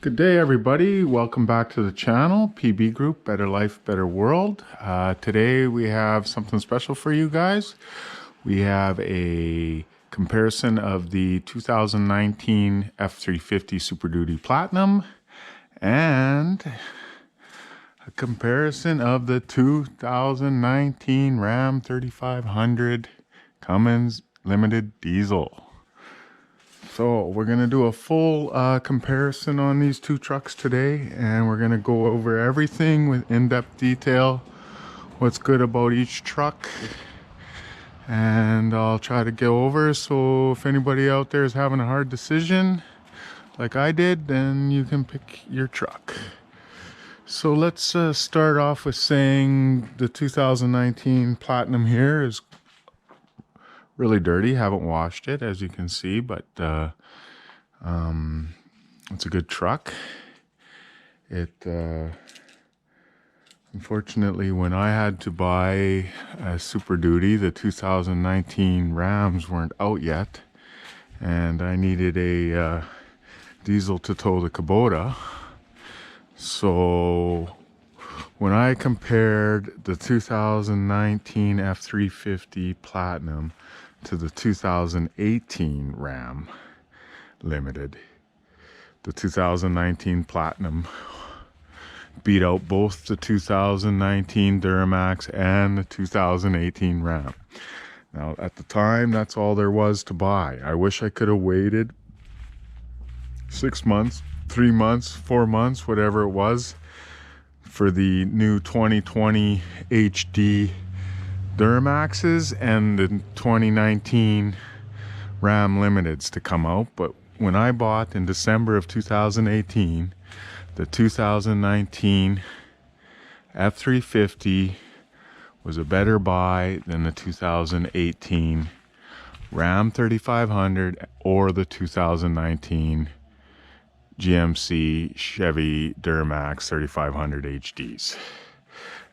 Good day, everybody. Welcome back to the channel, PB Group, Better Life, Better World. Today we have something special for you guys. We have a comparison of the 2019 F-350 Super Duty Platinum and a comparison of the 2019 Ram 3500 Cummins Limited Diesel. So we're going to do a full comparison on these two trucks today, and we're going to go over everything with in-depth detail, what's good about each truck, and I'll try to go over. So if anybody out there is having a hard decision like I did, then you can pick your truck. So let's start off with saying the 2019 Platinum here is really dirty. Haven't washed it, as you can see, but it's a good truck. It unfortunately, when I had to buy a Super Duty, the 2019 Rams weren't out yet, and I needed a diesel to tow the Kubota. So when I compared the 2019 F-350 Platinum to the 2018 Ram Limited, the 2019 Platinum beat out both the 2019 Duramax and the 2018 Ram. Now, at the time, that's all there was to buy. I wish I could have waited 6 months, 3 months, 4 months, whatever it was, for the new 2020 HD Duramaxes and the 2019 Ram Limiteds to come out. But when I bought in December of 2018, the 2019 F-350 was a better buy than the 2018 Ram 3500 or the 2019 GMC Chevy Duramax 3500 HDs.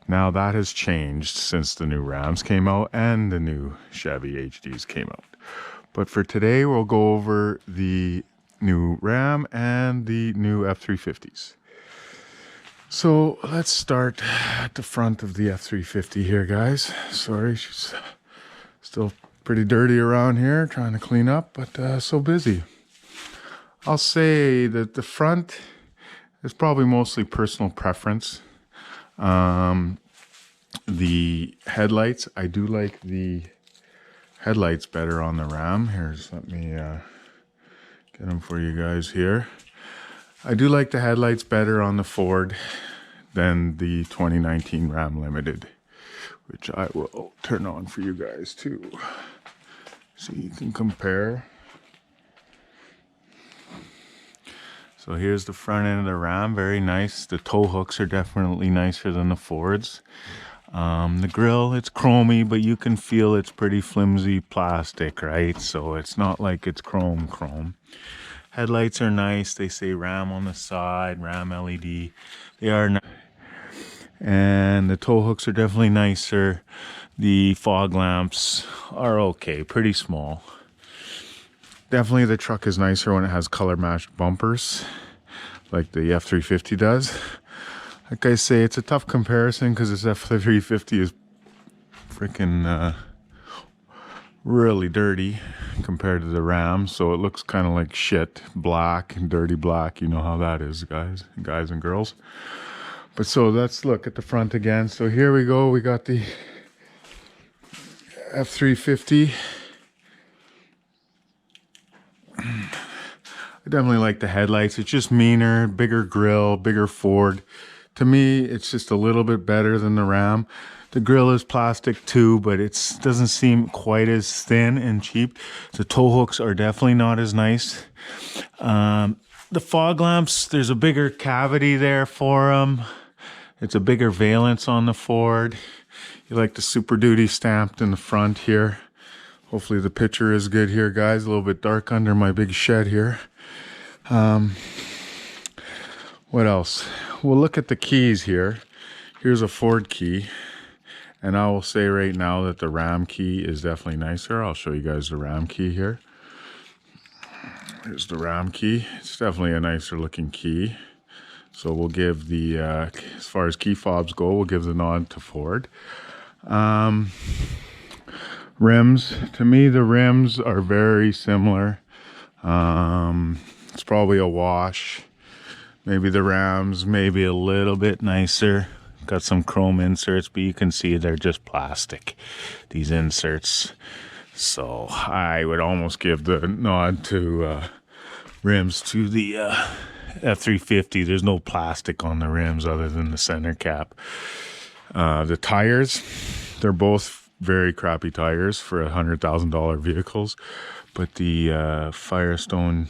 Now that has changed since the new Rams came out and the new Chevy HDs came out. But for today, we'll go over the new Ram and the new F-350s. So let's start at the front of the F-350 here, guys. Sorry, she's still pretty dirty around here, trying to clean up, but so busy. I'll say that the front is probably mostly personal preference. The headlights, I do like the headlights better on the Ram. Here's, let me get them for you guys here. I do like the headlights better on the Ford than the 2019 Ram Limited, which I will turn on for you guys too, so you can compare. So here's the front end of the Ram, very nice. The tow hooks are definitely nicer than the Fords. The grill, it's chromy, but you can feel it's pretty flimsy plastic, right? So it's not like it's chrome. Headlights are nice. They say Ram on the side, Ram LED. They are nice. And the tow hooks are definitely nicer. The fog lamps are okay, pretty small. Definitely the truck is nicer when it has color matched bumpers like the F-350 does. Like I say, it's a tough comparison because this F-350 is freaking really dirty compared to the Ram, so it looks kind of like shit, black and dirty black. You know how that is, guys and girls. But so let's look at the front again. So here we go. We got the F-350. I definitely like the headlights. It's just meaner, bigger grill, bigger Ford. To me, it's just a little bit better than the Ram. The grill is plastic too, but it doesn't seem quite as thin and cheap. The tow hooks are definitely not as nice. The fog lamps, there's a bigger cavity there for them. It's a bigger valence on the Ford. You like the Super Duty stamped in the front here. Hopefully the picture is good here, guys. A little bit dark under my big shed here. What else? We'll look at the keys here. Here's a Ford key. And I will say right now that the Ram key is definitely nicer. I'll show you guys the Ram key here. Here's the Ram key. It's definitely a nicer looking key. So we'll give the, as far as key fobs go, we'll give the nod to Ford. Rims, to me the rims are very similar. It's probably a wash. Maybe the Rams, maybe a little bit nicer. Got some chrome inserts, but you can see they're just plastic, these inserts. So I would almost give the nod to rims to the F-350. There's no plastic on the rims other than the center cap. The tires, they're both very crappy tires for $100,000 vehicles, but the Firestone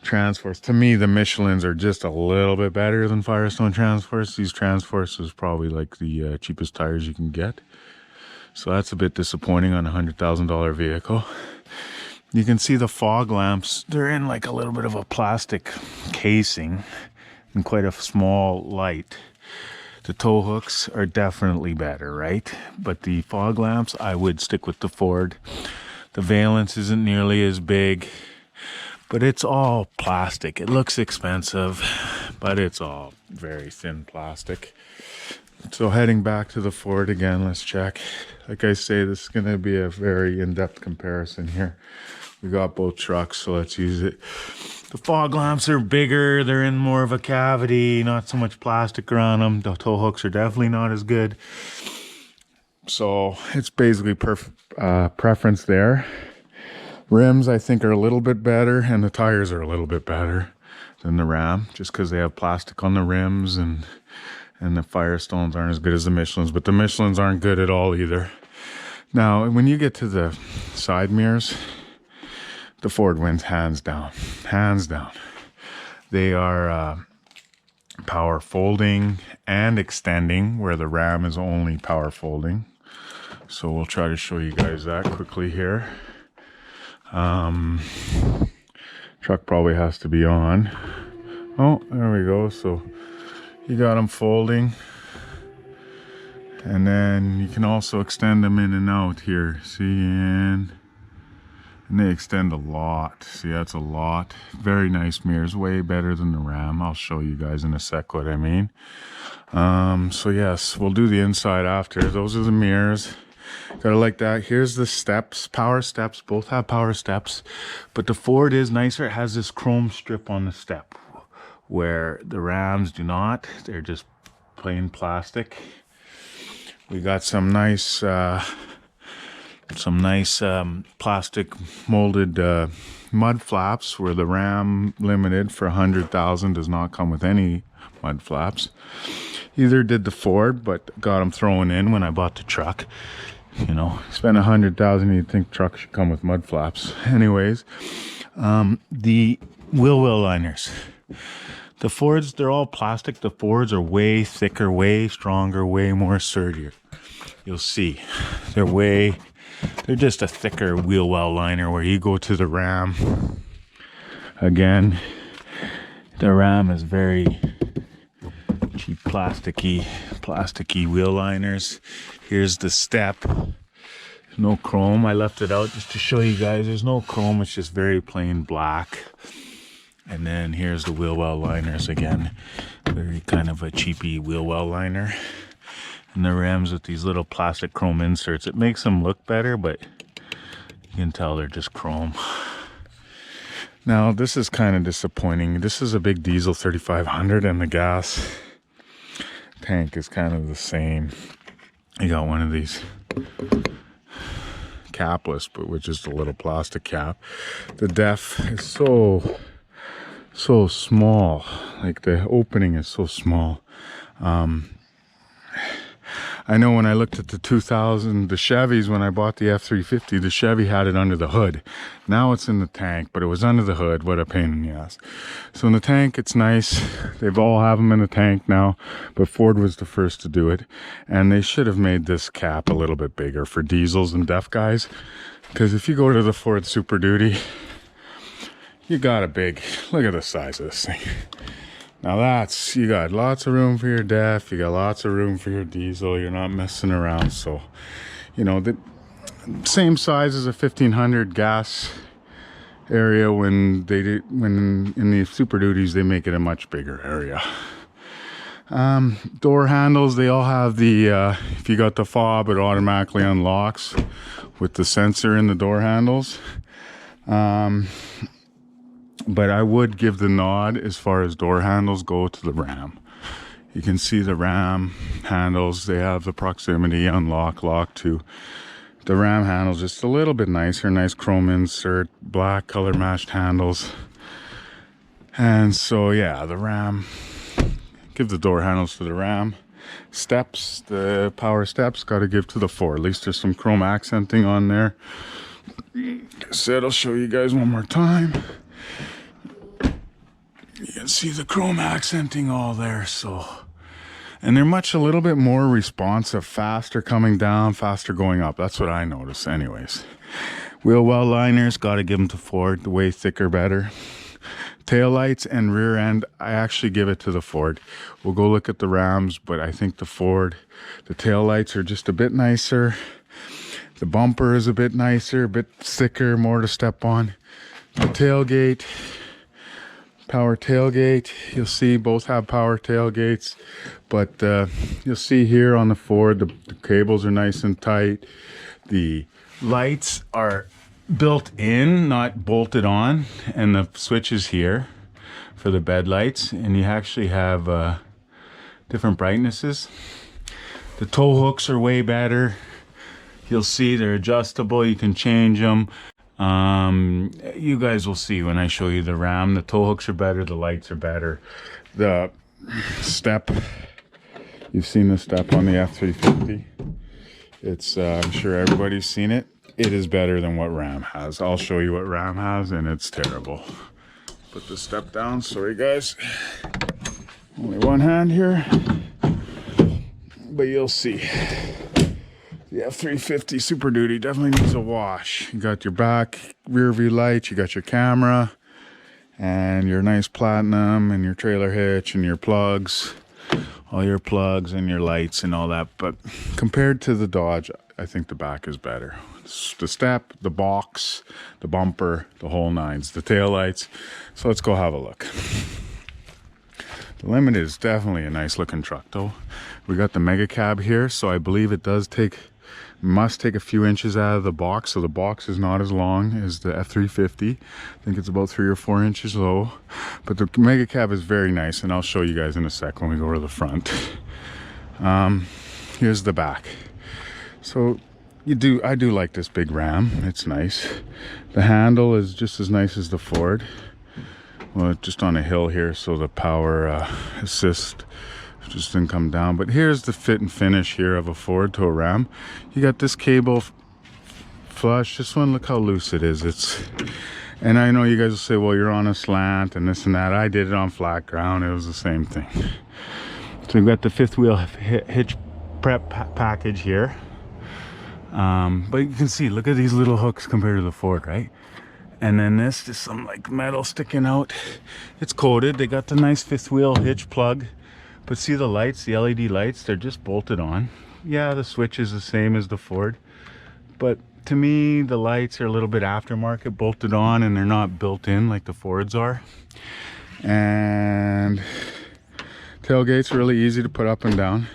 Transforce, to me the Michelins are just a little bit better than Firestone Transforce. These Transforce is probably like the cheapest tires you can get, so that's a bit disappointing on a $100,000 vehicle. You can see the fog lamps, they're in like a little bit of a plastic casing and quite a small light. The tow hooks are definitely better, right? But the fog lamps, I would stick with the Ford. The valence isn't nearly as big, but it's all plastic. It looks expensive, but it's all very thin plastic. So heading back to the Ford again, let's check. Like I say, this is going to be a very in-depth comparison here. We got both trucks, so let's use it. The fog lamps are bigger. They're in more of a cavity, not so much plastic around them. The tow hooks are definitely not as good. So it's basically preference there. Rims, I think, are a little bit better, and the tires are a little bit better than the Ram, just because they have plastic on the rims, and the Firestones aren't as good as the Michelins, but the Michelins aren't good at all either. Now, when you get to the side mirrors, the Ford wins hands down. Hands down. They are power folding and extending, where the Ram is only power folding. So we'll try to show you guys that quickly here. Truck probably has to be on. Oh, there we go. So you got them folding, and then you can also extend them in and out here. See, and they extend a lot. See, that's a lot. Very nice mirrors, way better than the Ram. I'll show you guys in a sec what I mean. So yes, we'll do the inside after. Those are the mirrors. Gotta like that. Here's the steps, power steps. Both have power steps, but the Ford is nicer. It has this chrome strip on the step, where the Rams do not. They're just plain plastic. We got some nice plastic molded mud flaps, where the Ram Limited for $100,000 does not come with any mud flaps. Either did the Ford, but got them thrown in when I bought the truck. You know, spend $100,000, you'd think truck should come with mud flaps. Anyways, the wheel well liners. The Fords, they're all plastic. The Fords are way thicker, way stronger, way more sturdier. You'll see. They're just a thicker wheel well liner, where you go to the Ram. Again, the Ram is very cheap plasticky wheel liners. Here's the step. There's no chrome. I left it out just to show you guys. There's no chrome. It's just very plain black. And then here's the wheel well liners again. Very kind of a cheapy wheel well liner. And the Rams with these little plastic chrome inserts. It makes them look better, but you can tell they're just chrome. Now, this is kind of disappointing. This is a big diesel 3500, and the gas tank is kind of the same. You got one of these capless, but with just a little plastic cap. The def is so small. Like, the opening is so small. I know when I looked at the 2000, the Chevys, when I bought the F-350, the Chevy had it under the hood. Now it's in the tank, but it was under the hood. What a pain in the ass. So in the tank, it's nice. They've all have them in the tank now, but Ford was the first to do it. And they should have made this cap a little bit bigger for diesels and deaf guys. Because if you go to the Ford Super Duty, you got a big, look at the size of this thing. Now you got lots of room for your DEF, you got lots of room for your diesel, you're not messing around. So, you know, the same size as a 1500 gas area when in the Super Duties they make it a much bigger area. Door handles, they all have the if you got the fob, it automatically unlocks with the sensor in the door handles. But I would give the nod as far as door handles go to the Ram. You can see the Ram handles, they have the proximity unlock, lock to the Ram handles, just a little bit nicer, nice chrome insert, black color matched handles. And so yeah, the Ram, give the door handles to the Ram. Steps, the power steps, got to give to the Ford. At least there's some chrome accenting on there. Said I'll show you guys one more time. You can see the chrome accenting all there. So, and they're a little bit more responsive, faster coming down, faster going up. That's what I notice anyways. Wheel well liners, got to give them to Ford. The way thicker, better. Tail lights and rear end, I actually give it to the Ford. We'll go look at the Rams, but I think the Ford, the tail lights are just a bit nicer. The bumper is a bit nicer, a bit thicker, more to step on. The tailgate, power tailgate, you'll see both have power tailgates, but you'll see here on the Ford, the cables are nice and tight. The lights are built in, not bolted on, and the switch is here for the bed lights, and you actually have different brightnesses. The tow hooks are way better. You'll see they're adjustable, you can change them. You guys will see when I show you the Ram. The tow hooks are better, the lights are better. The step, you've seen the step on the F-350. It's I'm sure everybody's seen it. It is better than what Ram has. I'll show you what Ram has, and it's terrible. Put the step down. Sorry, guys. Only one hand here. But you'll see. The F-350 Super Duty definitely needs a wash. You got your back rear view lights, you got your camera, and your nice platinum, and your trailer hitch, and your plugs. All your plugs and your lights and all that. But compared to the Dodge, I think the back is better. The step, the box, the bumper, the whole nines, the tail lights. So let's go have a look. The Limited is definitely a nice looking truck though. We got the mega cab here, so I believe it must take a few inches out of the box, so the box is not as long as the F-350. I think it's about 3 or 4 inches low, but the mega cab is very nice, and I'll show you guys in a sec when we go to the front. Here's the back. So I do like this big Ram. It's nice. The handle is just as nice as the Ford. Well, it's just on a hill here, so the power assist just didn't come down. But here's the fit and finish here of a Ford to a Ram. You got this cable flush. This one, look how loose it is. And I know you guys will say, well, you're on a slant and this and that. I did it on flat ground. It was the same thing. So we've got the fifth wheel hitch prep package here. But you can see, look at these little hooks compared to the Ford, right? And then this, just some like metal sticking out. It's coated. They got the nice fifth wheel hitch plug. But see the lights, the LED lights, they're just bolted on. Yeah, the switch is the same as the Ford. But to me, the lights are a little bit aftermarket, bolted on, and they're not built in like the Fords are. And tailgate's really easy to put up and down.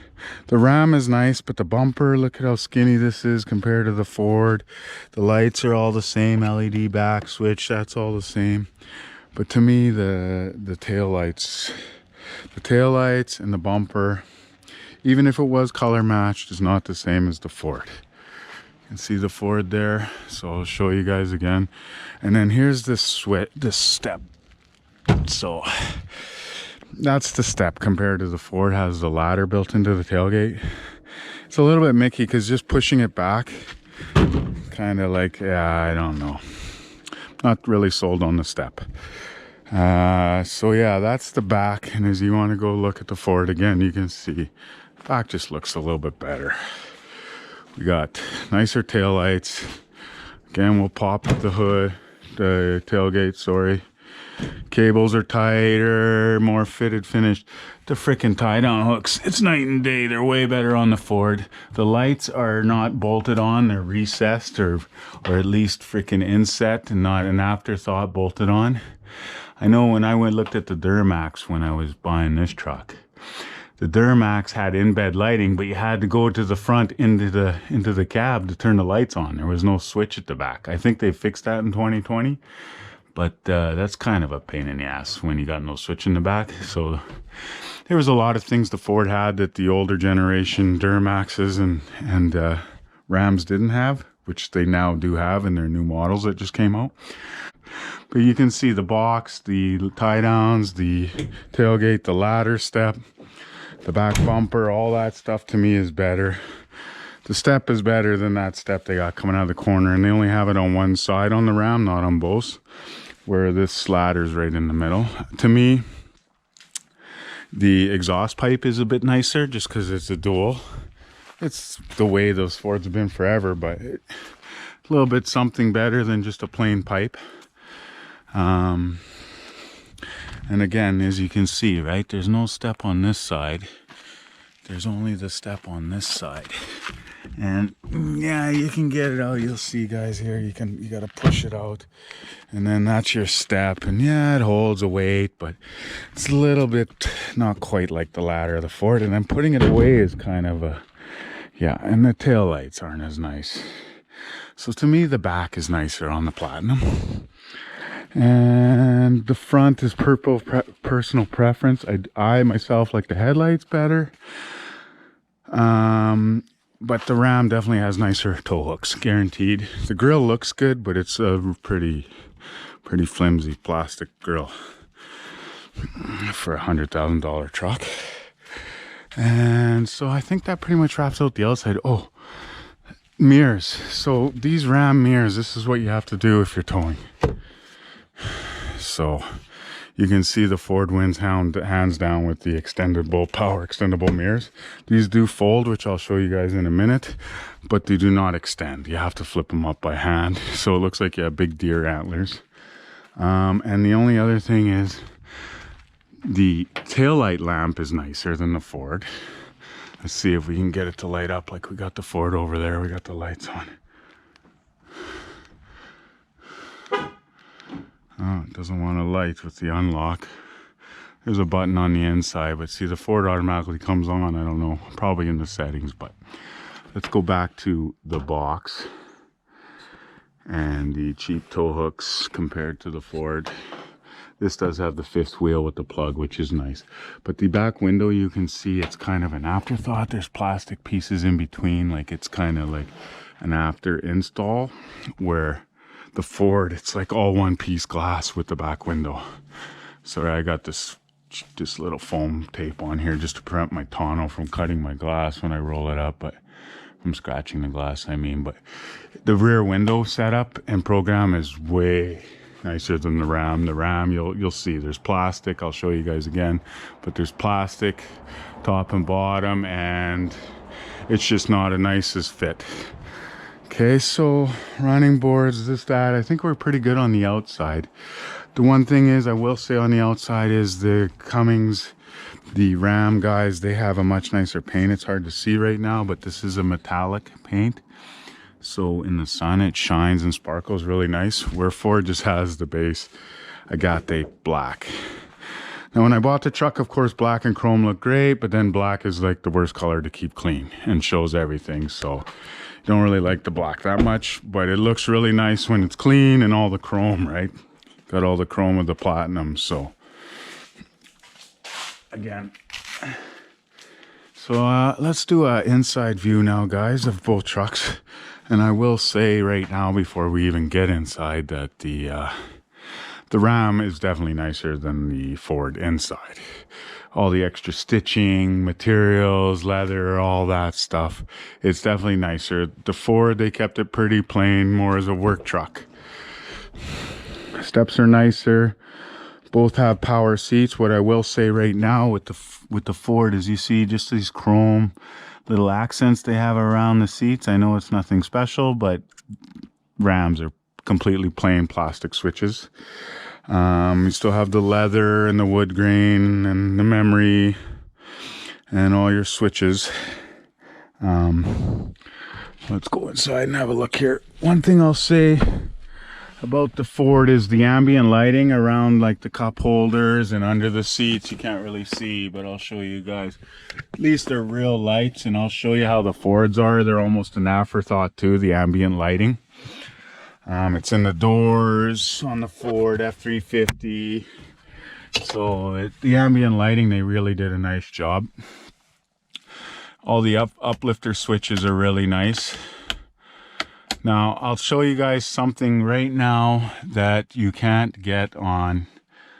The Ram is nice, but the bumper, look at how skinny this is compared to the Ford. The lights are all the same, LED back switch, that's all the same. But to me, the tail lights and the bumper, even if it was color matched, is not the same as the Ford. You can see the Ford there, so I'll show you guys again. And then here's this step. So that's the step compared to the Ford. Has the ladder built into the tailgate. It's a little bit mickey because just pushing it back, kind of like, yeah, I don't know. Not really sold on the step. So yeah, that's the back. And as you want to go look at the Ford again, you can see back just looks a little bit better. We got nicer tail lights. Again, we'll pop the hood, the tailgate, sorry. Cables are tighter, more fitted, finished. The frickin' tie-down hooks, it's night and day. They're way better on the Ford. The lights are not bolted on, they're recessed or at least frickin' inset and not an afterthought bolted on. I know when I looked at the Duramax when I was buying this truck, the Duramax had in-bed lighting, but you had to go to the front into the cab to turn the lights on. There was no switch at the back. I think they fixed that in 2020. But that's kind of a pain in the ass when you got no switch in the back. So there was a lot of things the Ford had that the older generation Duramaxes and Rams didn't have, which they now do have in their new models that just came out. But you can see the box, the tie downs, the tailgate, the ladder step, the back bumper, all that stuff to me is better. The step is better than that step they got coming out of the corner, and they only have it on one side on the Ram, not on both, where this ladder's right in the middle. To me, the exhaust pipe is a bit nicer just because it's a dual. It's the way those Fords have been forever, but a little bit something better than just a plain pipe. And again, as you can see, right, there's no step on this side. There's only the step on this side. And yeah, you can get it out. You'll see, guys, here you got to push it out, and then that's your step. And yeah, it holds a weight, but it's a little bit not quite like the ladder of the Ford. And then putting it away is kind of a, yeah, and the tail lights aren't as nice. So to me, the back is nicer on the Platinum, and the front is personal preference. I myself like the headlights better. But the Ram definitely has nicer tow hooks, guaranteed. The grill looks good, but it's a pretty flimsy plastic grill for $100,000 truck. And so I think that pretty much wraps out the outside. Oh, mirrors. So these Ram mirrors, this is what you have to do if you're towing. So you can see the Ford wins hands down with the power extendable mirrors. These do fold, which I'll show you guys in a minute, but they do not extend. You have to flip them up by hand. So it looks like you have big deer antlers. And the only other thing is the taillight lamp is nicer than the Ford. Let's see if we can get it to light up like we got the Ford over there. We got the lights on. Oh, it doesn't want to light with the unlock. There's a button on the inside, but see, the Ford automatically comes on. I don't know, probably in the settings, but let's go back to the box and the cheap tow hooks compared to the Ford. This does have the fifth wheel with the plug, which is nice. But the back window, you can see it's kind of an afterthought. There's plastic pieces in between, like it's kind of like an after install, where the Ford, it's like all one piece glass with the back window. Sorry, I got this little foam tape on here just to prevent my tonneau from cutting my glass when I roll it up, but from scratching the glass, I mean. But the rear window setup and program is way nicer than the Ram. The Ram, you'll see there's plastic. I'll show you guys again, but there's plastic top and bottom, and it's just not a nicest fit. Okay, so running boards, that. I think we're pretty good on the outside. The one thing is, I will say on the outside is the Cummins, the Ram guys, they have a much nicer paint. It's hard to see right now, but this is a metallic paint. So in the sun, it shines and sparkles really nice, where Ford just has the base Agate black. Now, when I bought the truck, of course, black and chrome look great, but then black is like the worst color to keep clean and shows everything. So don't really like the black that much, but it looks really nice when it's clean and all the chrome, right? Got all the chrome with the Platinum. So again, so let's do an inside view now, guys, of both trucks. And I will say right now, before we even get inside, that the Ram is definitely nicer than the Ford inside. All the extra stitching, materials, leather, all that stuff. It's definitely nicer. The Ford, they kept it pretty plain, more as a work truck. Steps are nicer. Both have power seats. What I will say right now with the Ford is, you see just these chrome little accents they have around the seats. I know it's nothing special, but Rams are completely plain plastic switches. You still have the leather and the wood grain and the memory and all your switches. Let's go inside and have a look here. One thing I'll say about the Ford is the ambient lighting around like the cup holders and under the seats you can't really see, but I'll show you guys. At least they're real lights, and I'll show you how the Fords are. They're almost an afterthought too, the ambient lighting. It's in the doors on the Ford F-350. So the ambient lighting, they really did a nice job. All the uplifter switches are really nice. Now, I'll show you guys something right now that you can't get on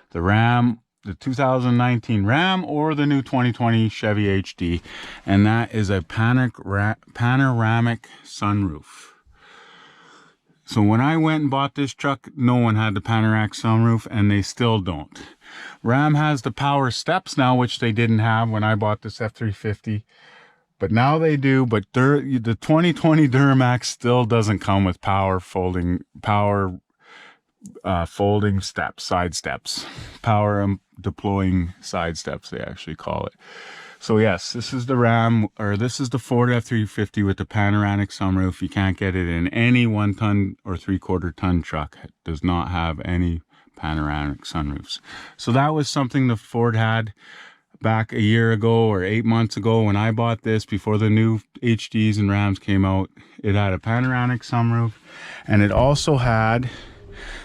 the Ram, the 2019 Ram or the new 2020 Chevy HD, and that is a panoramic sunroof. So when I went and bought this truck, no one had the panoramic sunroof, and they still don't. Ram has the power steps now, which they didn't have when I bought this F-350. But now they do, but the 2020 Duramax still doesn't come with folding steps, side steps, power deploying side steps, they actually call it. So yes, this is the Ram, or this is the Ford F-350 with the panoramic sunroof. You can't get it in any 1 ton or 3/4 ton truck. It does not have any panoramic sunroofs. So that was something the Ford had back a year ago or 8 months ago when I bought this, before the new HDs and Rams came out. It had a panoramic sunroof, and it also had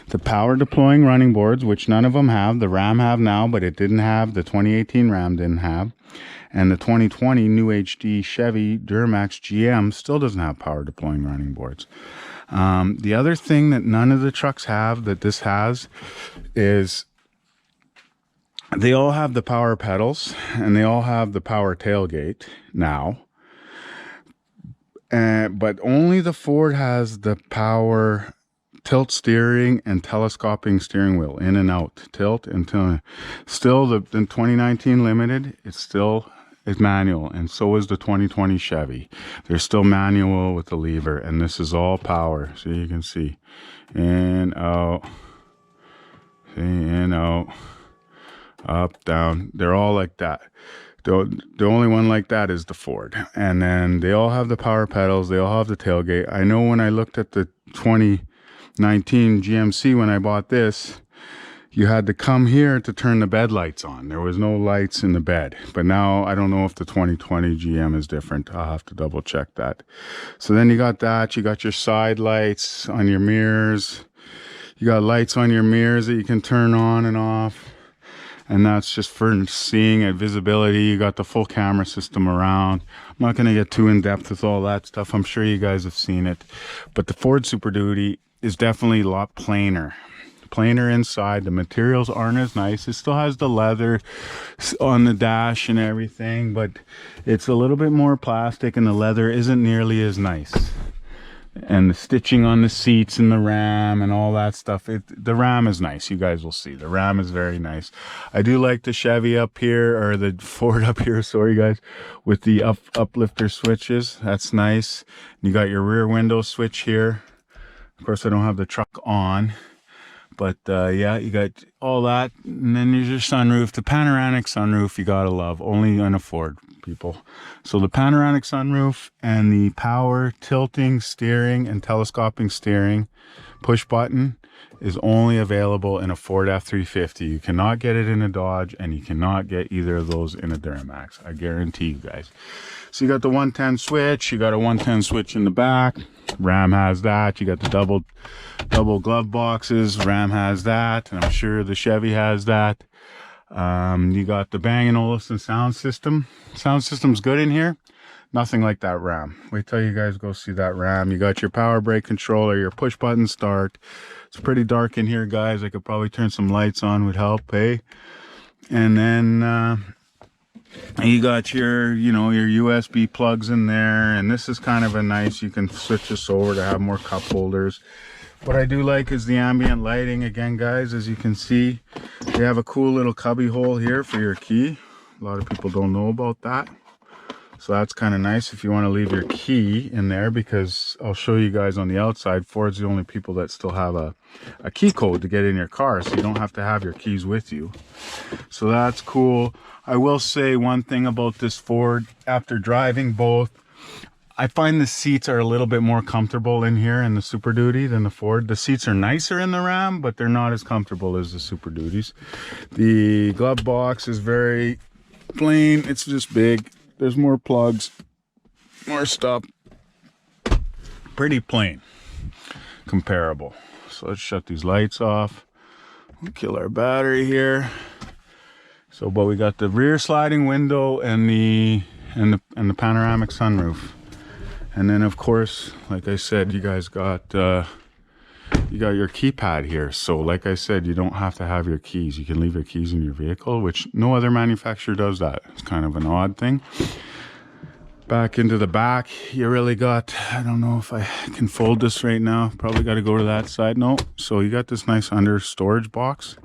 the power deploying running boards, which none of them have. The Ram have now, but it didn't have. The 2018 Ram didn't have. And the 2020 new HD Chevy Duramax GM still doesn't have power deploying running boards. The other thing that none of the trucks have that this has is they all have the power pedals, and they all have the power tailgate now. But only the Ford has the power tilt steering and telescoping steering wheel, in and out, tilt and tilt. Still, the 2019 Limited, it's manual, and so is the 2020 Chevy. They're still manual with the lever, and this is all power. So you can see in, out, in, out, up, down. They're all like that. The only one like that is the Ford. And then they all have the power pedals. They all have the tailgate. I know when I looked at the 2019 GMC when I bought this, you had to come here to turn the bed lights on. There was no lights in the bed. But now I don't know if the 2020 GM is different. I'll have to double check that. So then you got that. You got your side lights on your mirrors. You got lights on your mirrors that you can turn on and off. And that's just for seeing it, visibility. You got the full camera system around. I'm not going to get too in depth with all that stuff. I'm sure you guys have seen it. But the Ford Super Duty is definitely a lot plainer. Plainer inside. The materials aren't as nice. It still has the leather on the dash and everything, but it's a little bit more plastic, and the leather isn't nearly as nice. And the stitching on the seats in the Ram and all that stuff. The Ram is nice. You guys will see. The Ram is very nice. I do like the Chevy up here, or the Ford up here, sorry guys, with the uplifter switches. That's nice. You got your rear window switch here. Of course, I don't have the truck on. But yeah, you got all that. And then there's your sunroof. The panoramic sunroof you gotta love. Only on a Ford, people. So the panoramic sunroof and the power tilting steering and telescoping steering push button is only available in a Ford F-350. You cannot get it in a Dodge, and you cannot get either of those in a Duramax. I guarantee you guys. So you got the 110 switch. You got a 110 switch in the back. Ram has that. You got the double glove boxes. Ram has that, and I'm sure the Chevy has that. You got the Bang & Olufsen sound system. Sound system's good in here. Nothing like that Ram. Wait till you guys go see that Ram. You got your power brake controller, your push button start. It's pretty dark in here, guys. I could probably turn some lights on, would help, hey? And then you got your, your USB plugs in there. And this is kind of a nice, you can switch this over to have more cup holders. What I do like is the ambient lighting. Again, guys, as you can see, they have a cool little cubby hole here for your key. A lot of people don't know about that. So that's kind of nice if you want to leave your key in there, because I'll show you guys on the outside, Ford's the only people that still have a key code to get in your car, so you don't have to have your keys with you. So that's cool. I will say one thing about this Ford, after driving both, I find the seats are a little bit more comfortable in here in the Super Duty than the Ford. The seats are nicer in the Ram, but they're not as comfortable as the Super Duties. The glove box is very plain. It's just big. There's more plugs, more stuff. Pretty plain, comparable. So let's shut these lights off. We'll kill our battery here. So, but we got the rear sliding window and the panoramic sunroof. And then, of course, like I said, you guys got your keypad here. So, like I said, you don't have to have your keys. You can leave your keys in your vehicle, which no other manufacturer does that. It's kind of an odd thing. Back into the back, you really got, I don't know if I can fold this right now. Probably got to go to that side. No. So you got this nice under storage box.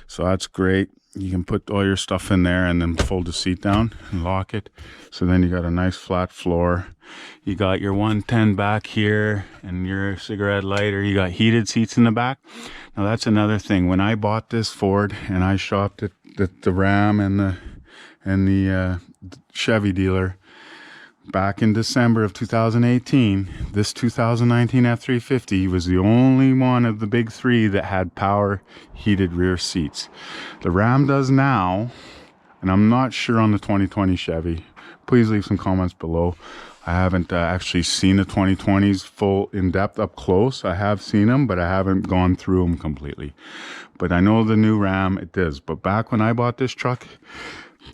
So that's great. You can put all your stuff in there and then fold the seat down and lock it. So then you got a nice flat floor. You got your 110 back here and your cigarette lighter. You got heated seats in the back. Now that's another thing. When I bought this Ford and I shopped at the Ram and the Chevy dealer back in December of 2018, this 2019 F-350 was the only one of the big three that had power heated rear seats. The Ram does now, and I'm not sure on the 2020 Chevy. Please leave some comments below. I haven't actually seen the 2020s full in-depth up close. I have seen them, but I haven't gone through them completely. But I know the new Ram, it does. But back when I bought this truck,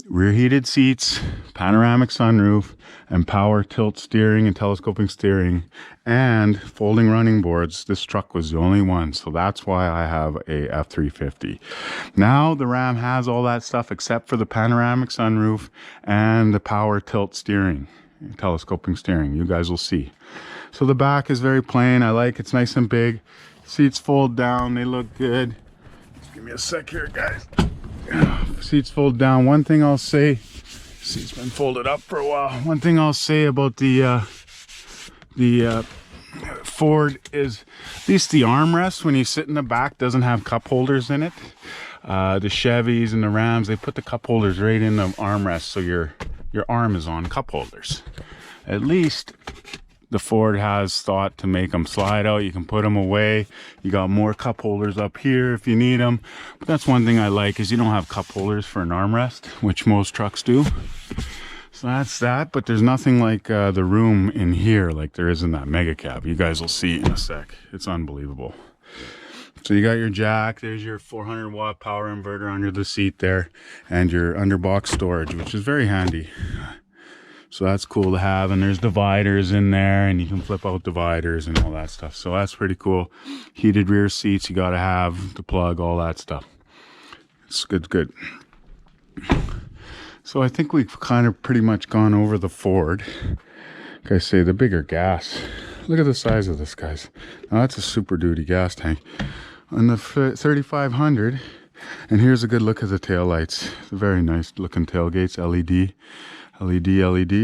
rear heated seats, panoramic sunroof, and power tilt steering and telescoping steering, and folding running boards. This truck was the only one, so that's why I have a F-350. Now the Ram has all that stuff except for the panoramic sunroof and the power tilt steering, telescoping steering. You guys will see. So the back is very plain. I like it's nice and big. Seats fold down. They look good. Just give me a sec here, guys. Seats fold down. One thing I'll say, seats been folded up for a while. One thing I'll say about the Ford is at least the armrest when you sit in the back doesn't have cup holders in it. The Chevys and the Rams, they put the cup holders right in the armrest, so your arm is on cup holders. At least the Ford has thought to make them slide out. You can put them away. You got more cup holders up here if you need them. But that's one thing I like, is you don't have cup holders for an armrest, which most trucks do. So that's that, but there's nothing like the room in here like there is in that mega cab. You guys will see in a sec. It's unbelievable. So you got your jack, there's your 400 watt power inverter under the seat there, and your underbox storage, which is very handy. So that's cool to have, and there's dividers in there, and you can flip out dividers and all that stuff. So that's pretty cool. Heated rear seats, you gotta have the plug, all that stuff. It's good. So I think we've kind of pretty much gone over the Ford. Like I say, the bigger gas. Look at the size of this, guys. Now that's a Super Duty gas tank. On the 3500, and here's a good look at the taillights. Very nice looking tailgates, LED.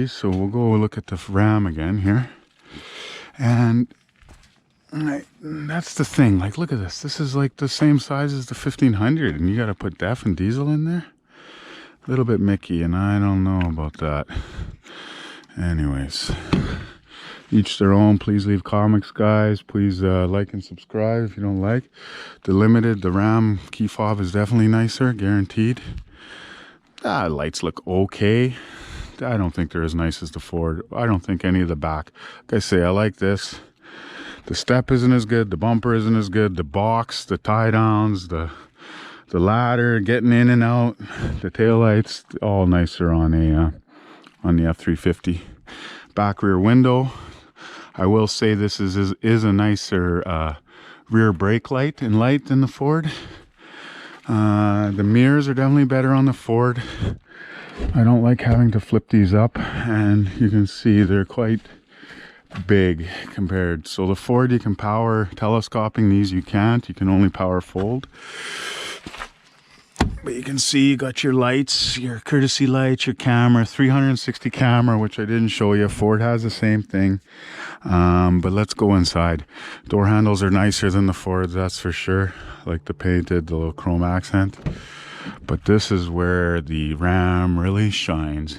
So we'll go look at the Ram again here. And that's the thing. Like, look at this. This is like the same size as the 1500, and you got to put DEF and diesel in there. A little bit Mickey, and I don't know about that. Anyways, each their own. Please leave comments, guys. Please like and subscribe if you don't like. The Limited, the Ram key fob is definitely nicer, guaranteed. Lights look okay. I don't think they're as nice as the Ford. I don't think any of the back. Like I say, I like this. The step isn't as good. The bumper isn't as good. The box, the tie downs, the ladder, getting in and out, the taillights, all nicer on the F-350. Back rear window. I will say this is a nicer rear brake light and light than the Ford. The mirrors are definitely better on the Ford. I don't like having to flip these up, and you can see they're quite big compared. So the Ford, you can power telescoping, these you can't. You can only power fold. But you can see you got your lights, your courtesy lights, your camera, 360 camera, which I didn't show you. Ford has the same thing. But let's go inside. Door handles are nicer than the Fords, that's for sure. Like the painted, the little chrome accent. But this is where the Ram really shines.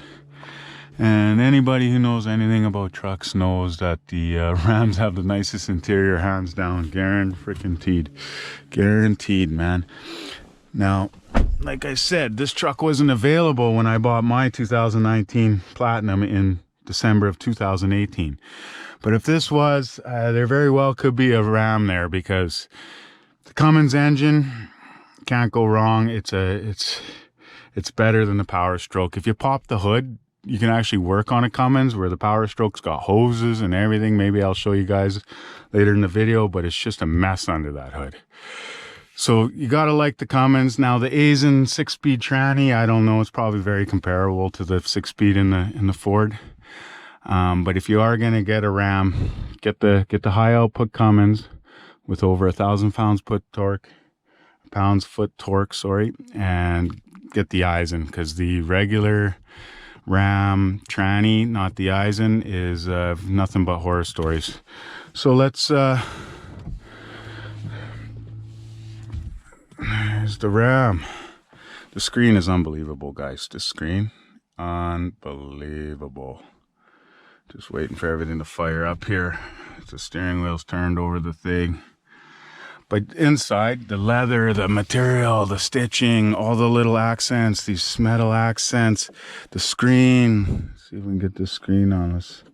And anybody who knows anything about trucks knows that the Rams have the nicest interior, hands down. Guaranteed. Guaranteed, man. Now, like I said, this truck wasn't available when I bought my 2019 Platinum in December of 2018. But if this was, there very well could be a Ram there, because the Cummins engine, can't go wrong. It's better than the Power Stroke. If you pop the hood, you can actually work on a Cummins, where the Power Stroke's got hoses and everything. Maybe I'll show you guys later in the video, but it's just a mess under that hood. So you gotta like the Cummins. Now the Aisin 6-speed tranny, I don't know, it's probably very comparable to the 6-speed in the Ford. But if you are gonna get a Ram, get the high output Cummins with over 1,000 pounds-foot torque, and get the Aisin, because the regular Ram tranny, not the Aisin, is nothing but horror stories. So let's there's the Ram. The screen is unbelievable, guys. The screen, unbelievable. Just waiting for everything to fire up here. The steering wheel's turned over the thing. But inside, the leather, the material, the stitching, all the little accents, these metal accents, the screen. Let's see if we can get this screen on us.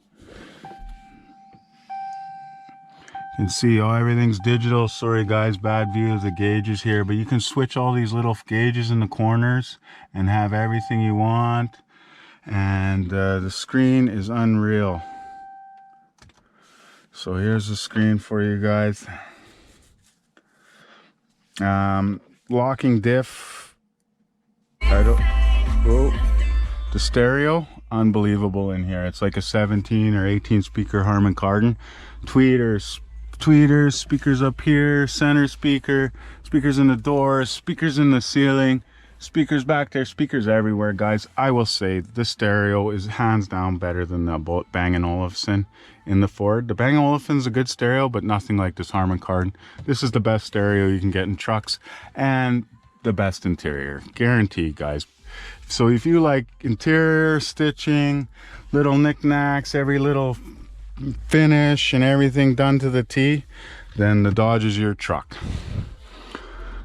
You can see, oh, everything's digital. Sorry guys, bad view of the gauges here, but you can switch all these little gauges in the corners and have everything you want. And the screen is unreal. So here's the screen for you guys. Locking diff. The stereo, unbelievable in here. It's like a 17 or 18 speaker Harman Kardon. Tweeters, speakers up here, center speaker, speakers in the doors, speakers in the ceiling, speakers back there, speakers everywhere, guys. I will say the stereo is hands down better than the Bang & Olufsen in the Ford. The Bang & Olufsen's a good stereo, but nothing like this Harman Kardon. This is the best stereo you can get in trucks, and the best interior, guaranteed, guys. So if you like interior stitching, little knickknacks, every little finish and everything done to the T, then the Dodge is your truck.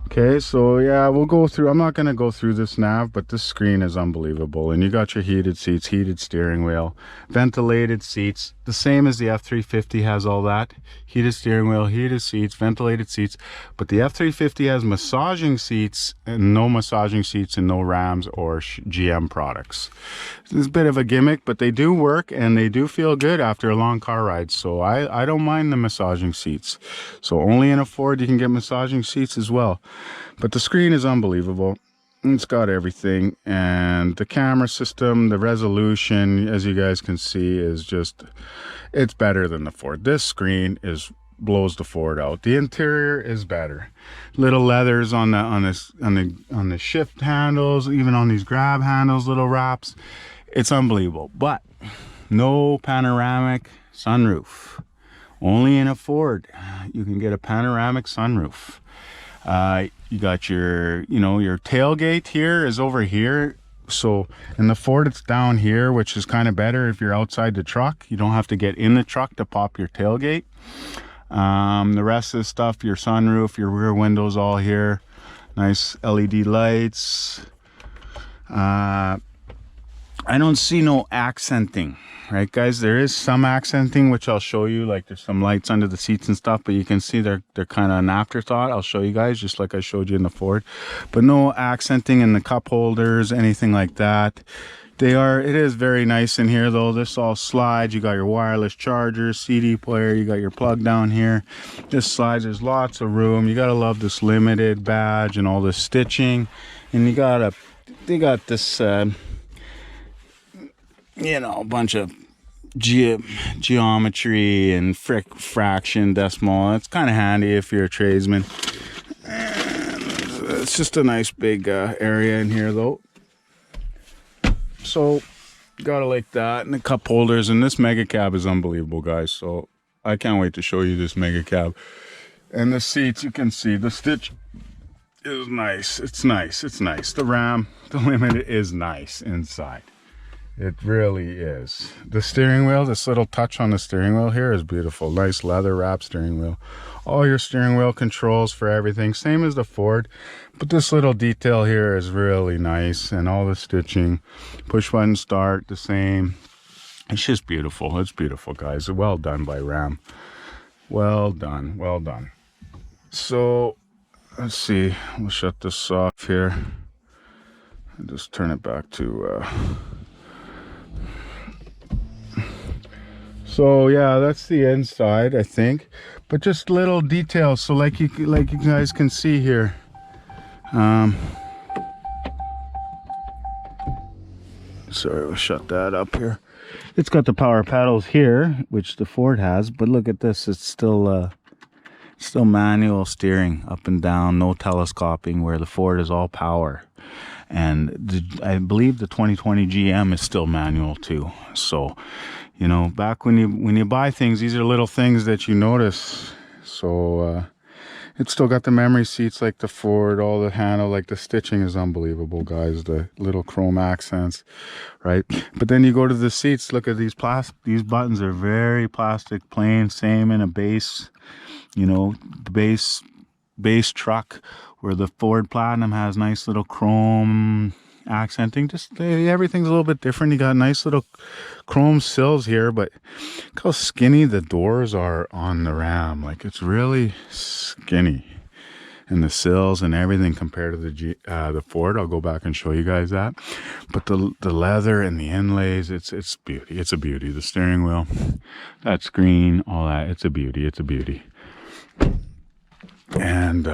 Okay, so yeah, we'll go through. I'm not going to go through this nav, but this screen is unbelievable. And you got your heated seats, heated steering wheel, ventilated seats, the same as the F-350 has all that. Heated steering wheel, heated seats, ventilated seats. But the F-350 has massaging seats, and no massaging seats in no Rams or GM products. It's a bit of a gimmick, but they do work and they do feel good after a long car ride. So I don't mind the massaging seats. So only in a Ford you can get massaging seats as well. But the screen is unbelievable. It's got everything, and the camera system, the resolution, as you guys can see, is just, it's better than the Ford. This screen blows the Ford out. The interior is better. Little leathers on the shift handles, even on these grab handles, little wraps. It's unbelievable. But no panoramic sunroof. Only in a Ford you can get a panoramic sunroof. You got your tailgate here is over here. So in the Ford, it's down here, which is kind of better if you're outside the truck. You don't have to get in the truck to pop your tailgate. The rest of the stuff, your sunroof, your rear windows, all here. Nice LED lights. I don't see no accenting, right guys? There is some accenting, which I'll show you, like there's some lights under the seats and stuff, but you can see they're kind of an afterthought. I'll show you guys, just like I showed you in the Ford. But no accenting in the cup holders, anything like that. It is very nice in here though. This all slides. You got your wireless charger, CD player, you got your plug down here. This slides, there's lots of room. You gotta love this limited badge and all this stitching. And they got this a bunch of geometry and fraction, decimal. It's kind of handy if you're a tradesman. And It's just a nice big area in here though. So got it like that, and the cup holders, and this mega cab is unbelievable, guys. So I can't wait to show you this mega cab. And the seats, you can see the stitch is nice. It's nice. It's nice. The Ram, the Limited is nice inside. It really is. The steering wheel, this little touch on the steering wheel here is beautiful. Nice leather wrap steering wheel. All your steering wheel controls for everything, same as the Ford, but this little detail here is really nice, and all the stitching, push button start, the same. It's just beautiful. It's beautiful, guys. Well done by Ram. Well done. Well done. So let's see, we'll shut this off here and just turn it back to so yeah, that's the inside, I think, but just little details. So like you guys can see here, sorry, we'll shut that up here. It's got the power pedals here, which the Ford has, but look at this, it's still manual steering up and down, no telescoping, where the Ford is all power. And I believe the 2020 GM is still manual too. So, you know, back when you buy things, these are little things that you notice. So it's still got the memory seats like the Ford, all the handle, like the stitching is unbelievable, guys. The little chrome accents, right? But then you go to the seats, look at these buttons are very plastic, plain, same in a base, you know, base truck, where the Ford Platinum has nice little chrome accenting. Just everything's a little bit different. You got nice little chrome sills here, but look how skinny the doors are on the Ram. Like, it's really skinny, and the sills and everything compared to the Ford. I'll go back and show you guys that. But the leather and the inlays, it's beauty. It's a beauty. The steering wheel, that screen, all that, it's a beauty. It's a beauty. And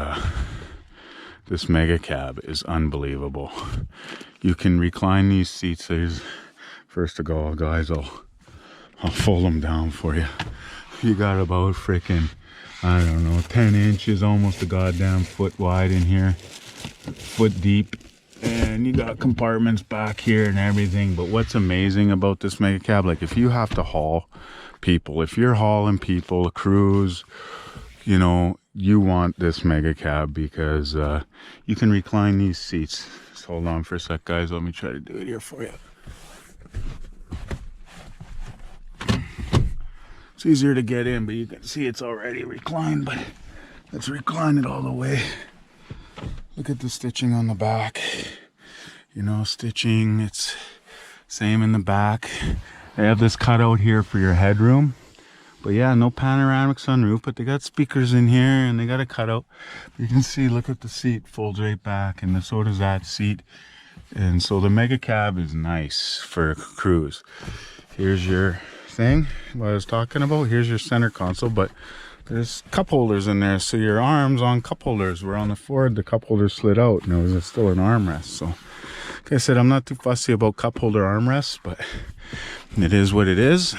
this mega cab is unbelievable. You can recline these seats. First of all, guys, I'll fold them down for you. You got about freaking, I don't know, 10 inches, almost a goddamn foot wide in here, foot deep, and you got compartments back here and everything. But what's amazing about this mega cab, like if you have to haul people, if you're hauling people, a cruise, you know, you want this mega cab, because you can recline these seats. Just hold on for a sec, guys. Let me try to do it here for you. It's easier to get in, but you can see it's already reclined. But let's recline it all the way. Look at the stitching on the back. You know, stitching, it's same in the back. They have this cutout here for your headroom. But yeah, no panoramic sunroof, but they got speakers in here, and they got a cutout. You can see, look at the seat, folds right back, and so does that seat. And so the mega cab is nice for a cruise. Here's your thing, what I was talking about. Here's your center console, but there's cup holders in there, so your arms on cup holders. Where on the Ford, the cup holder slid out, and it was still an armrest. So, like I said, I'm not too fussy about cup holder armrests, but it is what it is.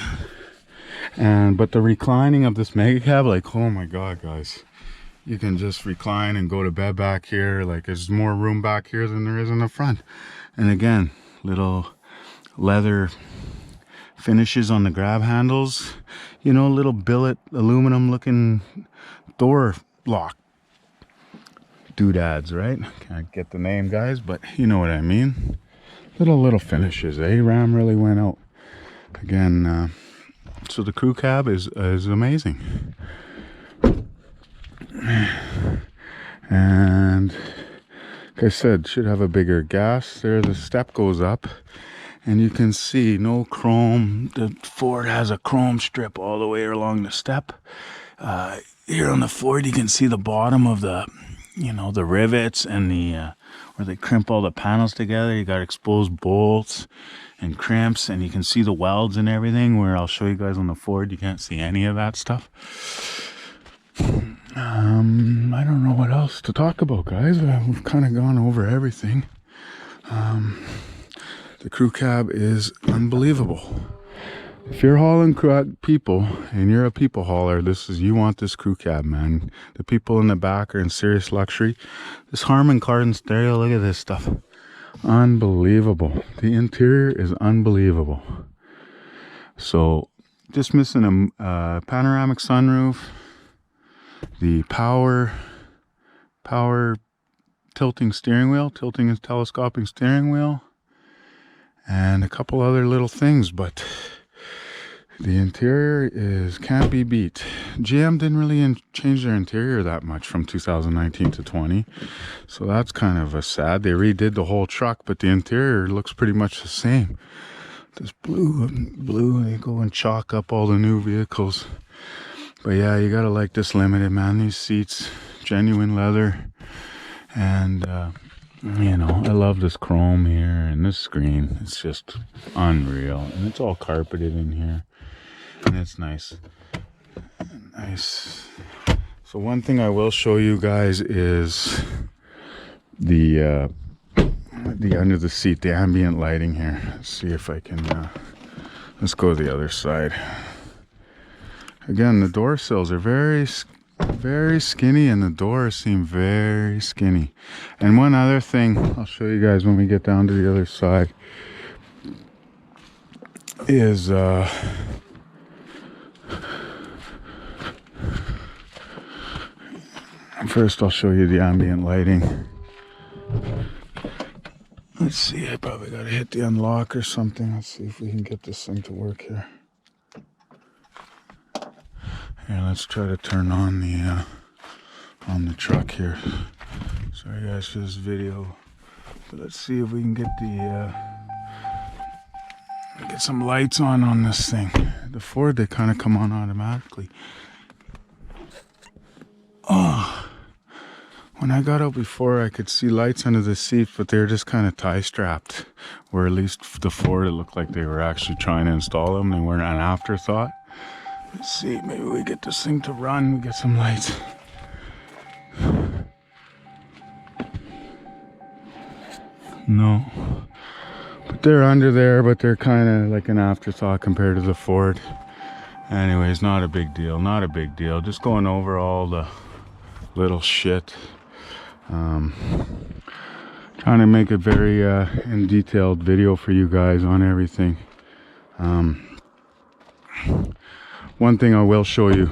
But the reclining of this mega cab, like, oh my god, guys, you can just recline and go to bed back here. Like, there's more room back here than there is in the front. And again, little leather finishes on the grab handles, you know, little billet aluminum looking door lock doodads, right? Can't get the name, guys, but you know what I mean. Little finishes. Ram really went out. Again, so the crew cab is amazing. And like I said, should have a bigger gas. There, the step goes up, and you can see no chrome. The Ford has a chrome strip all the way along the step. Here on the Ford, you can see the bottom of the, you know, the rivets and the where they crimp all the panels together. You got exposed bolts and crimps, and you can see the welds and everything, where I'll show you guys on the Ford, you can't see any of that stuff. I don't know what else to talk about, guys. We've kind of gone over everything. The crew cab is unbelievable. If you're hauling people and you're a people hauler, you want this crew cab, man. The people in the back are in serious luxury. This Harman Kardon stereo, look at this stuff. Unbelievable. The interior is unbelievable. So just missing a panoramic sunroof, the power tilting and telescoping steering wheel, and a couple other little things, but the interior can't be beat. GM didn't really change their interior that much from 2019 to 20, so that's kind of a sad. They redid the whole truck, but the interior looks pretty much the same. This blue, they go and chalk up all the new vehicles. But yeah, you gotta like this Limited, man. These seats, genuine leather, and you know, I love this chrome here and this screen. It's just unreal, and it's all carpeted in here, and it's nice. So one thing I will show you guys is the under the seat, the ambient lighting here. Let's see if I can. Let's go to the other side. Again, the door sills are very skinny, and the doors seem very skinny. And one other thing I'll show you guys when we get down to the other side is first I'll show you the ambient lighting. Let's see, I probably gotta hit the unlock or something. Let's see if we can get this thing to work here. Here, let's try to turn on the truck here. Sorry guys for this video, but let's see if we can get get some lights on this thing. The Ford, they kind of come on automatically. Oh, when I got out before, I could see lights under the seat, but they were just kind of tie strapped. Where at least the Ford, it looked like they were actually trying to install them. They weren't an afterthought. Let's see, maybe we get this thing to run, we get some lights. No. But they're under there, but they're kind of like an afterthought compared to the Ford. Anyways, not a big deal, not a big deal. Just going over all the little shit. Trying to make a very in detailed video for you guys on everything. One thing I will show you,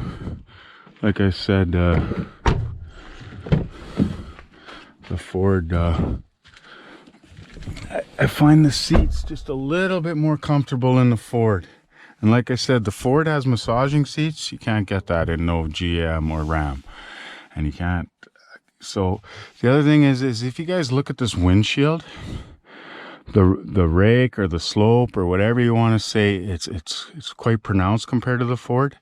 like I said, the Ford, I find the seats just a little bit more comfortable in the Ford. And like I said, the Ford has massaging seats. You can't get that in no GM or Ram. And you can't. So the other thing is if you guys look at this windshield, the rake or the slope or whatever you want to say, it's quite pronounced compared to the Ford,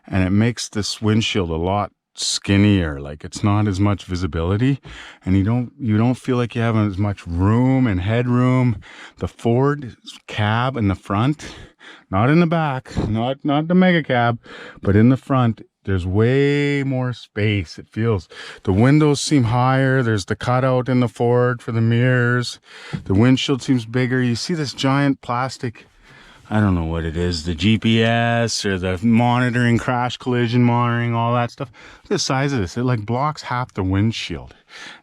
and it makes this windshield a lot skinnier. Like, it's not as much visibility, and you don't feel like you have as much room and headroom. The Ford cab in the front, not in the back, not the mega cab, but in the front, there's way more space. It feels, the windows seem higher. There's the cutout in the Ford for the mirrors. The windshield seems bigger. You see this giant plastic, I don't know what it is, the GPS or the monitoring, crash collision monitoring, all that stuff. Look at the size of this. It like blocks half the windshield.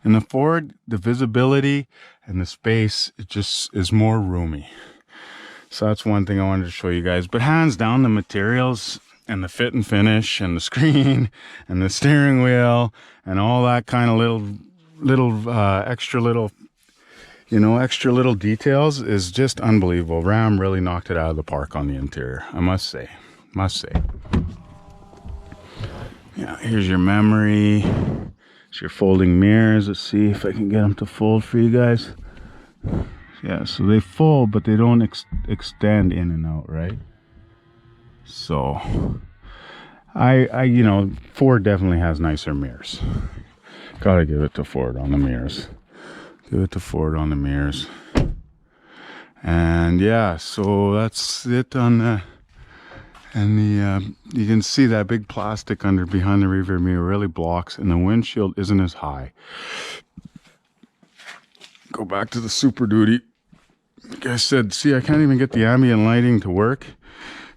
In the Ford, the visibility and the space, it just is more roomy. So that's one thing I wanted to show you guys. But hands down, the materials and the fit and finish and the screen and the steering wheel and all that kind of extra little details is just unbelievable. Ram really knocked it out of the park on the interior, I must say. Yeah, here's your memory. It's your folding mirrors. Let's see if I can get them to fold for you guys. Yeah, so they fold, but they don't extend in and out, right? So I Ford definitely has nicer mirrors. Gotta give it to Ford on the mirrors. Give it to Ford on the mirrors. And yeah, so that's it on the, and you can see that big plastic behind the rearview mirror really blocks, and the windshield isn't as high. Go back to the Super Duty. Like I said, see, I can't even get the ambient lighting to work.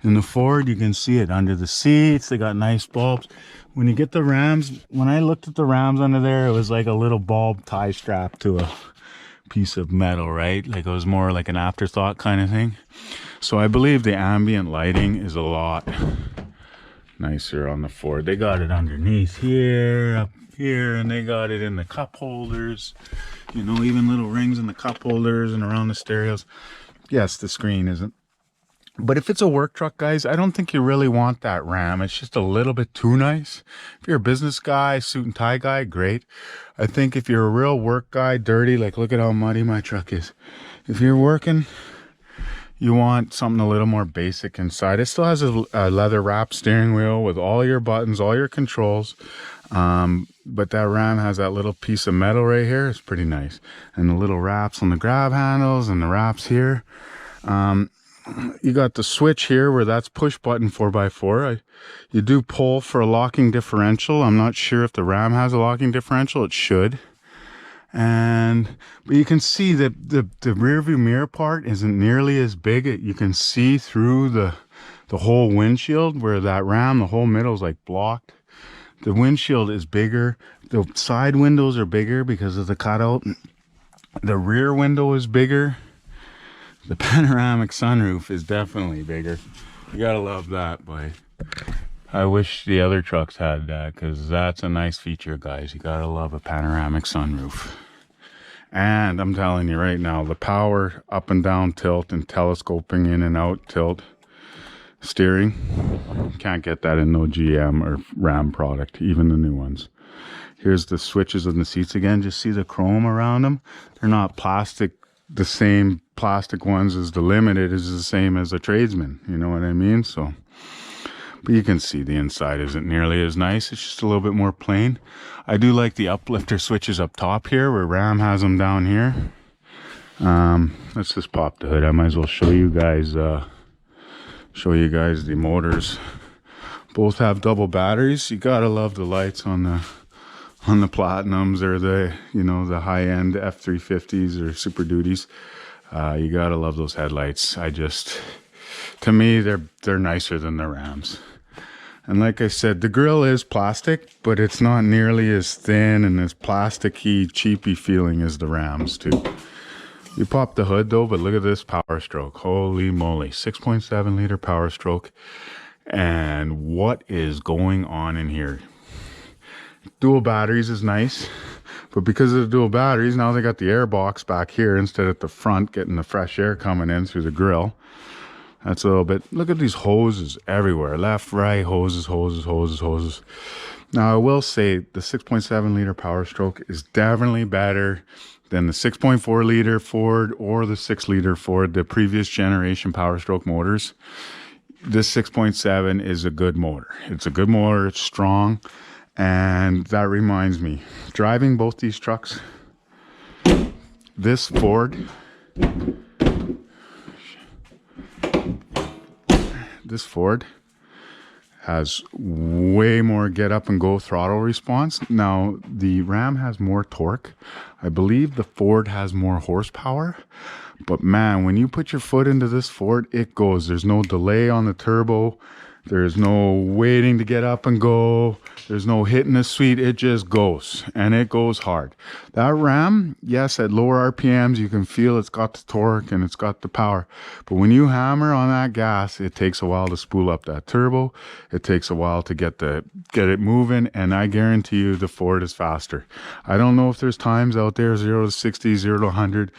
In the Ford, you can see it under the seats. They got nice bulbs. When you get the Rams, when I looked at the Rams under there, it was like a little bulb tie strap to a piece of metal, right? Like it was more like an afterthought kind of thing. So I believe the ambient lighting is a lot nicer on the Ford. They got it underneath here, up here, and they got it in the cup holders. You know, even little rings in the cup holders and around the stereos. Yes, the screen isn't. But if it's a work truck, guys, I don't think you really want that Ram. It's just a little bit too nice. If you're a business guy, suit and tie guy, great. I think if you're a real work guy, dirty, like look at how muddy my truck is. If you're working, you want something a little more basic inside. It still has a leather wrap steering wheel with all your buttons, all your controls. But that Ram has that little piece of metal right here. It's pretty nice. And the little wraps on the grab handles and the wraps here. You got the switch here where that's push button 4x4. You do pull for a locking differential. I'm not sure if the Ram has a locking differential. It should. But you can see that the rear view mirror part isn't nearly as big. You can see through the whole windshield, where that Ram, the whole middle is like blocked. The windshield is bigger. The side windows are bigger because of the cutout. The rear window is bigger. The panoramic sunroof is definitely bigger. You gotta love that, boy. I wish the other trucks had that, because that's a nice feature, guys. You gotta love a panoramic sunroof. And I'm telling you right now, the power up and down tilt and telescoping in and out tilt steering, can't get that in no GM or Ram product, even the new ones. Here's the switches on the seats again. Just see the chrome around them. They're not plastic. The same plastic ones as the Limited is the same as a Tradesman. You know what I mean? So, but you can see the inside isn't nearly as nice. It's just a little bit more plain. I do like the uplifter switches up top here, where Ram has them down here. Let's just pop the hood. I might as well show you guys the motors. Both have double batteries. You gotta love the lights on the Platinums or the high-end F-350s or Super Duties. You gotta love those headlights. To me, they're nicer than the Rams. And like I said, the grille is plastic, but it's not nearly as thin and as plasticky, cheapy feeling as the Rams too. You pop the hood though, but look at this power stroke. Holy moly, 6.7 liter power stroke. And what is going on in here? Dual batteries is nice, but because of the dual batteries, now they got the air box back here instead of the front, getting the fresh air coming in through the grill. That's a little bit. Look at these hoses everywhere, left, right, hoses. Now I will say the 6.7 liter power stroke is definitely better than the 6.4 liter Ford or the 6 liter Ford, the previous generation power stroke motors. This 6.7 is a good motor. It's a good motor. It's strong. And that reminds me, driving both these trucks, this Ford has way more get up and go throttle response. Now, the Ram has more torque. I believe the Ford has more horsepower. But man, when you put your foot into this Ford, it goes. There's no delay on the turbo. There's no waiting to get up and go. There's no hitting the sweet. It just goes, and it goes hard. That Ram, yes, at lower RPMs, you can feel it's got the torque and it's got the power. But when you hammer on that gas, it takes a while to spool up that turbo. It takes a while to get it moving, and I guarantee you the Ford is faster. I don't know if there's times out there, 0 to 60, 0 to 100,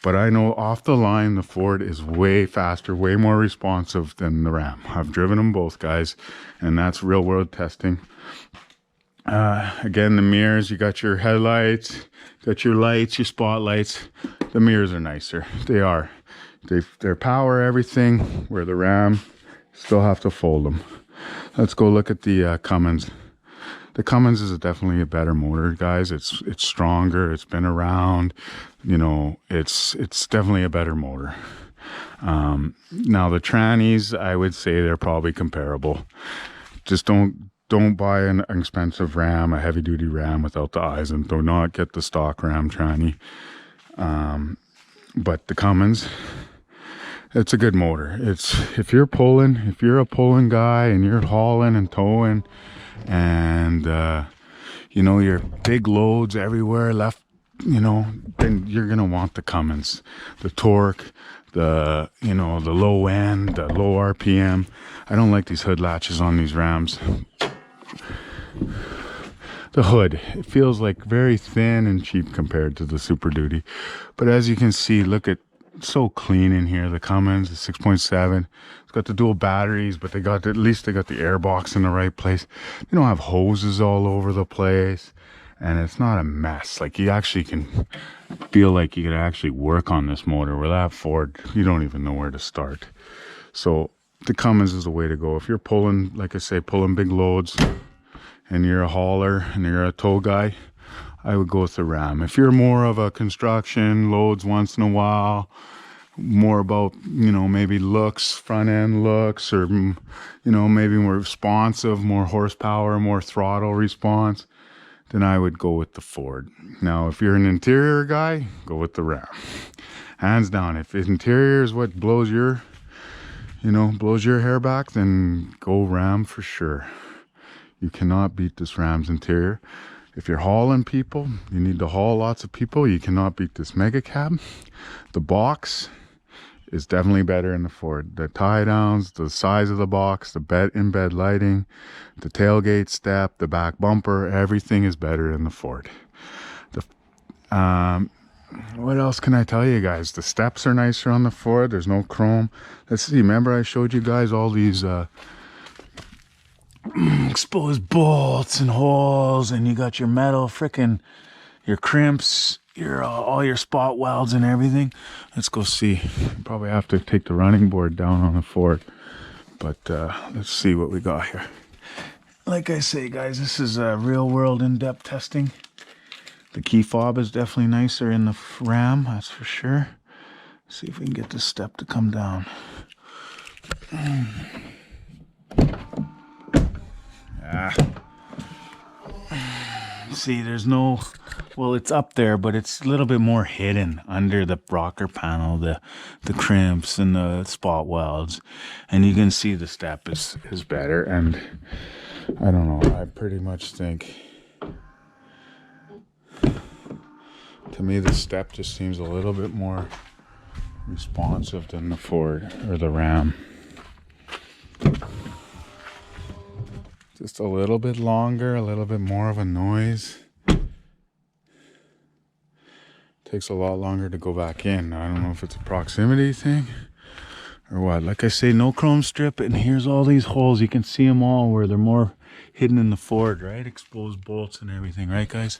but I know off the line, the Ford is way faster, way more responsive than the Ram. I've driven them both, guys, and that's real world testing. Again, the mirrors, you got your headlights, got your lights, your spotlights. The mirrors are nicer. They are. They're power everything, where the Ram, still have to fold them. Let's go look at the Cummins. The Cummins is definitely a better motor, guys. It's stronger. It's been around. You know, it's definitely a better motor. Now the trannies, I would say they're probably comparable. Just don't buy an expensive Ram, a heavy duty Ram without the eyes, and do not get the stock Ram tranny. But the Cummins, It's a good motor. It's if you're a pulling guy and you're hauling and towing and you know, your big loads everywhere left, you know, then you're gonna want the Cummins. The torque, the, you know, the low end, the low RPM. I don't like these hood latches on these Rams. The hood, it feels like very thin and cheap compared to the Super Duty. But as you can see, look at, so clean in here. The Cummins, the 6.7. It's got the dual batteries, but they got, at least they got the air box in the right place. They don't have hoses all over the place, and it's not a mess. Like, you actually can feel like you could actually work on this motor. With that Ford, you don't even know where to start. So the Cummins is the way to go. If you're pulling, like I say, pulling big loads, and you're a hauler and you're a tow guy, I would go with the Ram. If you're more of a construction, loads once in a while, more about, you know, maybe looks, front end looks, or, you know, maybe more responsive, more horsepower, more throttle response, then I would go with the Ford. Now, if you're an interior guy, go with the Ram. Hands down. If interior is what blows your, you know, blows your hair back, then go Ram for sure. You cannot beat this Ram's interior. If you're hauling people, you need to haul lots of people, you cannot beat this mega cab. The box is definitely better in the Ford. The tie downs, the size of the box, the bed in bed lighting, the tailgate step, the back bumper, everything is better in the Ford. What else can I tell you guys? The steps are nicer on the Ford. There's no chrome. Let's see, remember I showed you guys all these exposed bolts and holes, and you got your metal frickin', your crimps, your all your spot welds and everything. Let's go see. Probably have to take the running board down on the Ford, but let's see what we got here. Like I say, guys, this is a real world in-depth testing. The key fob is definitely nicer in the Ram, that's for sure. Let's see if we can get this step to come down. See, there's no, well, it's up there, but it's a little bit more hidden under the rocker panel, the crimps and the spot welds, and you can see the step is better. And I don't know, I pretty much think, to me, the step just seems a little bit more responsive than the Ford or the Ram. Just a little bit longer, a little bit more of a noise. Takes a lot longer to go back in. I don't know if it's a proximity thing or what. Like I say, no chrome strip, and here's all these holes. You can see them all where they're more hidden in the Ford, right? Exposed bolts and everything, right, guys?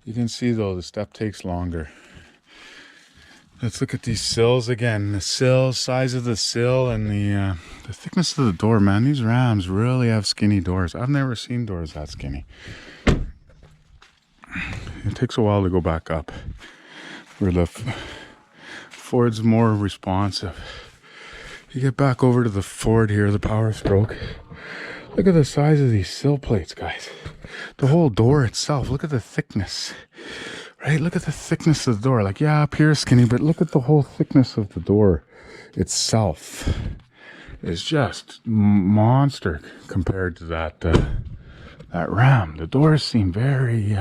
You can see, though, the step takes longer. Let's look at these sills again. The sill, size of the sill, and the thickness of the door. Man, these Rams really have skinny doors. I've never seen doors that skinny. It takes a while to go back up. Where the Ford's more responsive. You get back over to the Ford here, the Power Stroke. Look at the size of these sill plates, guys. The whole door itself. Look at the thickness. Right, look at the thickness of the door. Like, yeah, up here is skinny, but look at the whole thickness of the door itself. It's just monster compared to that Ram. The doors seem very,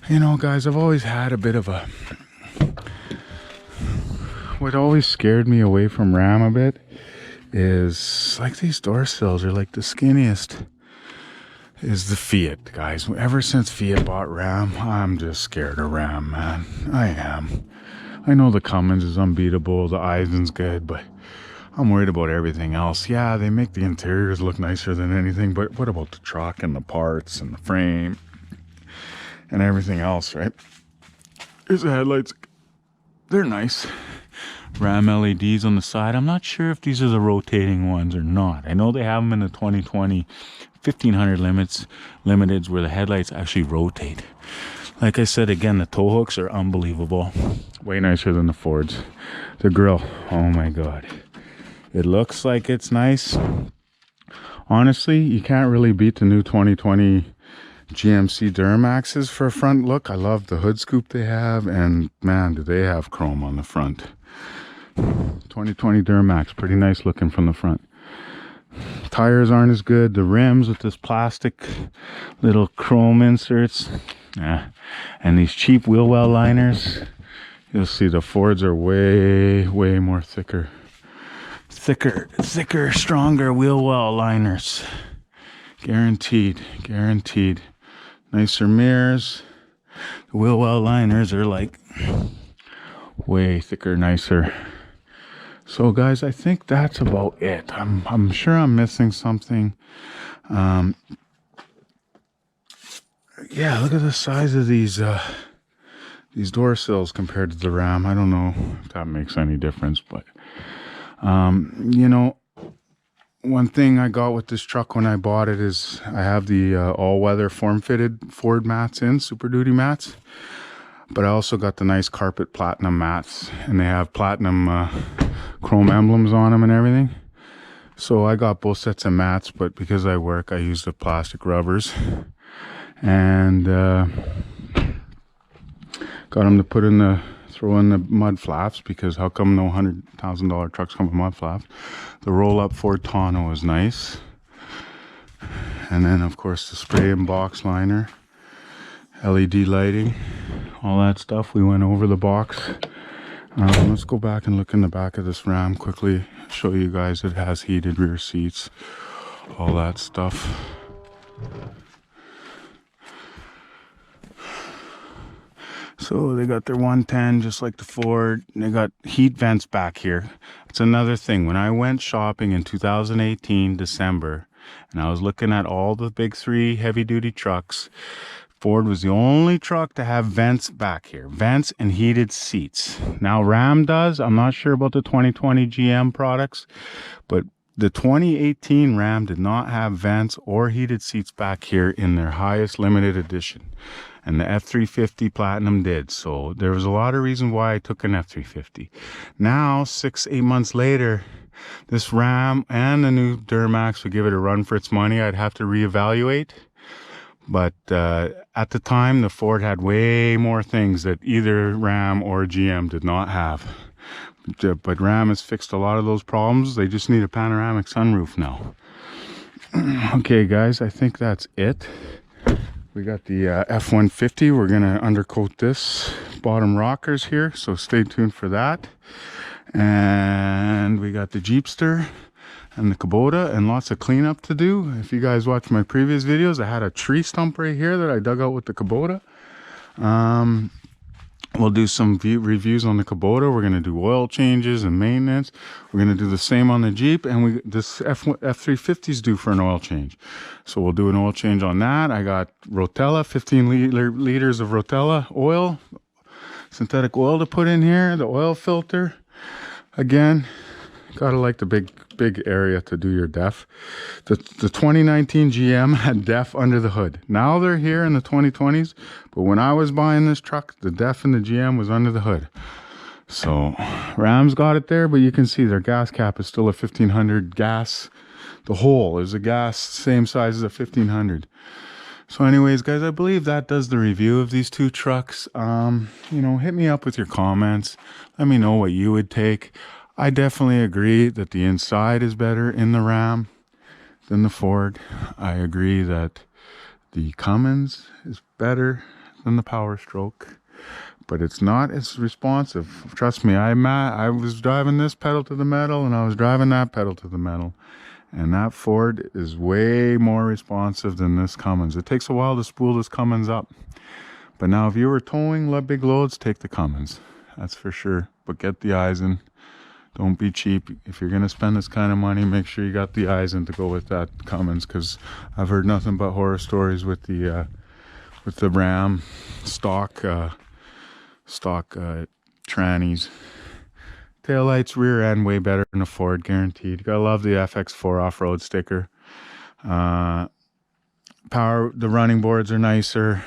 you know, guys, I've always had a bit of a, what always scared me away from Ram a bit is, like, these door sills are like the skinniest. Is the Fiat, guys. Ever since Fiat bought Ram, I'm just scared of Ram, man. I am. I know the Cummins is unbeatable, the Eisen's good, but I'm worried about everything else. Yeah, they make the interiors look nicer than anything, but what about the truck and the parts and the frame and everything else, right? Here's the headlights. They're nice. Ram LEDs on the side. I'm not sure if these are the rotating ones or not. I know they have them in the 2020 1500 limiteds where the headlights actually rotate. Like I said, again, the tow hooks are unbelievable. Way nicer than the Fords. The grille, oh my god. It looks like it's nice. Honestly, you can't really beat the new 2020 GMC Duramaxes for a front look. I love the hood scoop they have, and man, do they have chrome on the front. 2020 Duramax, pretty nice looking from the front. Tires aren't as good. The rims with this plastic little chrome inserts, and these cheap wheel well liners. You'll see the Fords are way more thicker, stronger wheel well liners. Guaranteed. Nicer mirrors. The wheel well liners are like way thicker, nicer. So guys, I think that's about it. I'm sure I'm missing something. Yeah, look at the size of these door sills compared to the Ram. I don't know if that makes any difference, but you know, one thing I got with this truck when I bought it is I have the all-weather form-fitted Ford mats in, Super Duty mats. But I also got the nice carpet platinum mats, and they have platinum chrome emblems on them and everything. So I got both sets of mats, but because I work, I use the plastic rubbers. And got them to throw in the mud flaps, because how come no $100,000 trucks come with mud flaps? The roll-up Ford tonneau is nice. And then, of course, the spray and box liner, LED lighting, all that stuff. We went over the box. Let's go back and look in the back of this Ram quickly. Show you guys it has heated rear seats, all that stuff. So they got their 110 just like the Ford. They got heat vents back here. It's another thing. When I went shopping in 2018 December, and I was looking at all the big three heavy duty trucks, Ford was the only truck to have vents back here. Vents and heated seats. Now Ram does. I'm not sure about the 2020 GM products, but the 2018 Ram did not have vents or heated seats back here in their highest limited edition. And the F-350 Platinum did. So there was a lot of reason why I took an F-350. Now, 6-8 months later, this Ram and the new Duramax would give it a run for its money. I'd have to reevaluate. But at the time, the Ford had way more things that either Ram or GM did not have. But Ram has fixed a lot of those problems. They just need a panoramic sunroof now. Okay, guys, I think that's it. We got the F-150. We're going to undercoat this bottom rockers here, so stay tuned for that. And we got the Jeepster and the Kubota, and lots of cleanup to do. If you guys watch my previous videos, I had a tree stump right here that I dug out with the Kubota. We'll do some reviews on the Kubota. We're going to do oil changes and maintenance. We're going to do the same on the Jeep, and this F-350 is due for an oil change. So we'll do an oil change on that. I got Rotella, 15 liters of Rotella oil, synthetic oil to put in here, the oil filter. Again, gotta like the big area to do your def. The 2019 GM had def under the hood. Now they're here in the 2020s, but when I was buying this truck, the def in the GM was under the hood. So Ram's got it there, but you can see their gas cap is still a 1500 gas. The hole is a gas same size as a 1500. So anyways, guys, I believe that does the review of these two trucks. Hit me up with your comments. Let me know what you would take. I definitely agree that the inside is better in the Ram than the Ford. I agree that the Cummins is better than the Power Stroke, but it's not as responsive. Trust me, I was driving this pedal to the metal, and I was driving that pedal to the metal, and that Ford is way more responsive than this Cummins. It takes a while to spool this Cummins up. But now if you were towing big loads, take the Cummins. That's for sure. But get the Eisen. Don't be cheap. If you're going to spend this kind of money, make sure you got the Eisen to go with that Cummins, because I've heard nothing but horror stories with the Ram stock trannies. Taillights, rear end, way better than a Ford, guaranteed. You gotta love the FX4 off-road sticker. The running boards are nicer.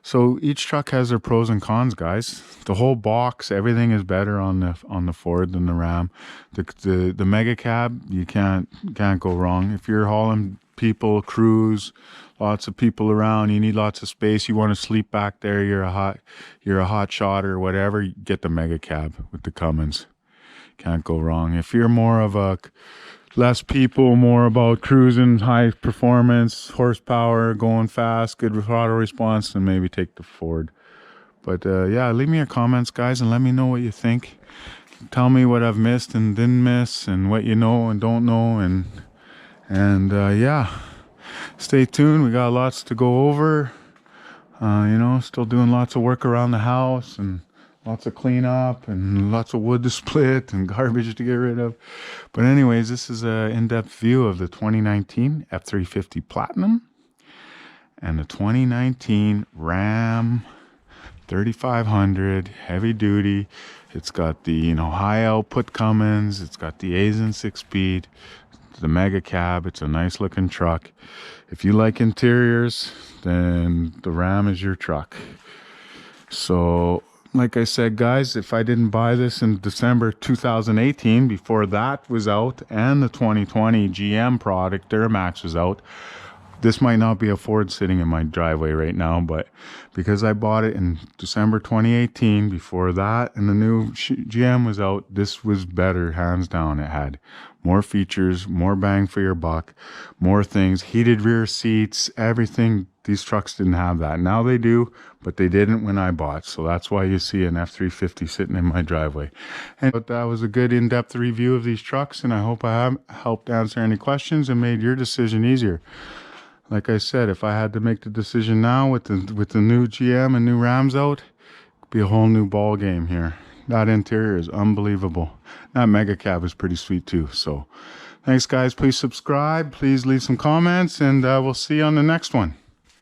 So each truck has their pros and cons, guys. The whole box, everything is better on the Ford than the Ram. The mega cab, you can't go wrong. If you're hauling people, crews, lots of people around. You need lots of space. You want to sleep back there. You're a hot shot or whatever. Get the mega cab with the Cummins. Can't go wrong. If you're more of a less people, more about cruising, high performance, horsepower, going fast, good throttle response, then maybe take the Ford. But yeah, leave me your comments, guys, and let me know what you think. Tell me what I've missed and didn't miss, and what you know and don't know, and yeah, stay tuned. We got lots to go over. You know, still doing lots of work around the house, and lots of cleanup, and lots of wood to split, and garbage to get rid of. But anyways, this is an in-depth view of the 2019 F-350 Platinum and the 2019 Ram 3500 heavy duty. It's got the, you know, high output Cummins. It's got the Aisin 6-speed, the mega cab. It's a nice looking truck. If you like interiors, then the Ram is your truck. So like I said, guys, if I didn't buy this in December 2018, before that was out, and the 2020 GM product Duramax was out, this might not be a Ford sitting in my driveway right now, but because I bought it in December 2018, before that and the new GM was out, this was better, hands down. It had more features, more bang for your buck, more things, heated rear seats, everything. These trucks didn't have that. Now they do, but they didn't when I bought. So that's why you see an F-350 sitting in my driveway. And that was a good in-depth review of these trucks, and I hope I have helped answer any questions and made your decision easier. Like I said, if I had to make the decision now with the new GM and new Rams out, it'd be a whole new ball game here. That interior is unbelievable. That mega cab is pretty sweet too. So thanks, guys. Please subscribe. Please leave some comments, and we'll see you on the next one.